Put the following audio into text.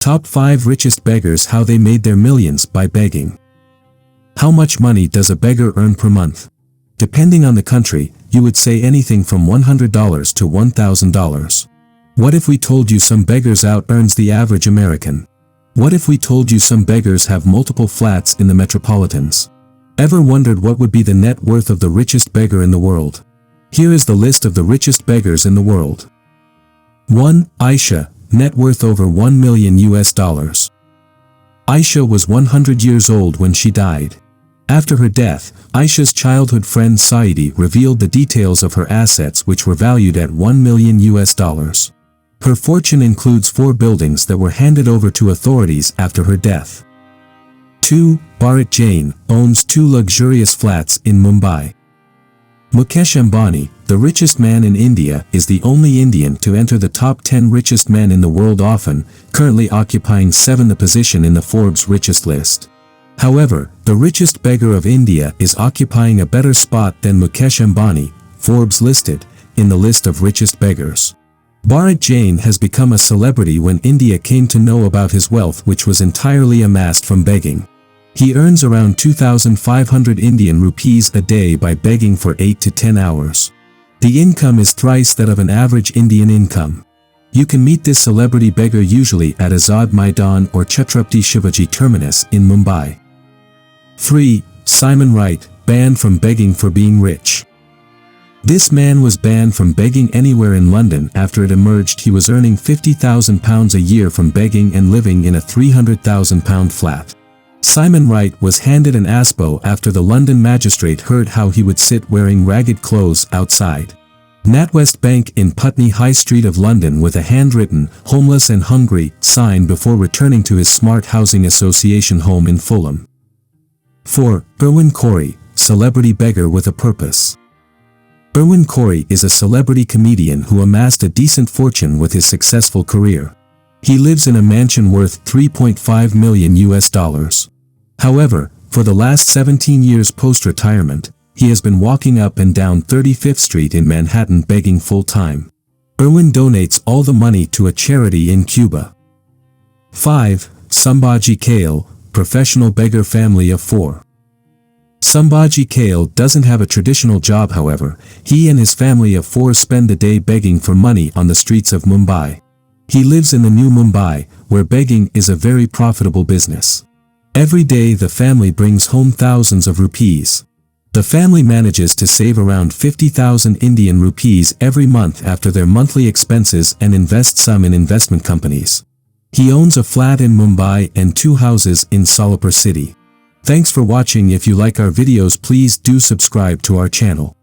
Top 5 Richest Beggars, how they made their millions by begging. How much money does a beggar earn per month? Depending on the country, you would say anything from $100 to $1,000. What if we told you some beggars out-earns the average American? What if we told you some beggars have multiple flats in the metropolitans? Ever wondered what would be the net worth of the richest beggar in the world? Here is the list of the richest beggars in the world. 1. Aisha, net worth over $1 million. Aisha was 100 years old when she died. After her death, Aisha's childhood friend Saidi revealed the details of her assets, which were valued at $1 million. Her fortune includes 4 buildings that were handed over to authorities after her death. 2. Bharat Jain owns 2 luxurious flats in Mumbai. Mukesh Ambani, the richest man in India, is the only Indian to enter the top 10 richest men in the world, often, currently occupying 7th position in the Forbes richest list. However, the richest beggar of India is occupying a better spot than Mukesh Ambani, Forbes listed, in the list of richest beggars. Bharat Jain has become a celebrity when India came to know about his wealth, which was entirely amassed from begging. He earns around 2,500 Indian rupees a day by begging for 8 to 10 hours. The income is thrice that of an average Indian income. You can meet this celebrity beggar usually at Azad Maidan or Chhatrapati Shivaji Terminus in Mumbai. 3. Simon Wright, banned from begging for being rich. This man was banned from begging anywhere in London after it emerged he was earning £50,000 a year from begging and living in a £300,000 flat. Simon Wright was handed an ASBO after the London magistrate heard how he would sit wearing ragged clothes outside NatWest Bank in Putney High Street of London with a handwritten, "Homeless and Hungry" sign before returning to his Smart Housing Association home in Fulham. 4. Irwin Corey, celebrity beggar with a purpose. Irwin Corey is a celebrity comedian who amassed a decent fortune with his successful career. He lives in a mansion worth $3.5 million. However, for the last 17 years post-retirement, he has been walking up and down 35th Street in Manhattan begging full-time. Irwin donates all the money to a charity in Cuba. 5. Sambaji Kale, professional beggar family of 4. Sambaji Kale doesn't have a traditional job, however. He and his family of 4 spend the day begging for money on the streets of Mumbai. He lives in the new Mumbai, where begging is a very profitable business. Every day the family brings home thousands of rupees. The family manages to save around 50,000 Indian rupees every month after their monthly expenses and invest some in investment companies. He owns a flat in Mumbai and 2 houses in Solapur city. Thanks for watching. If you like our videos, please do subscribe to our channel.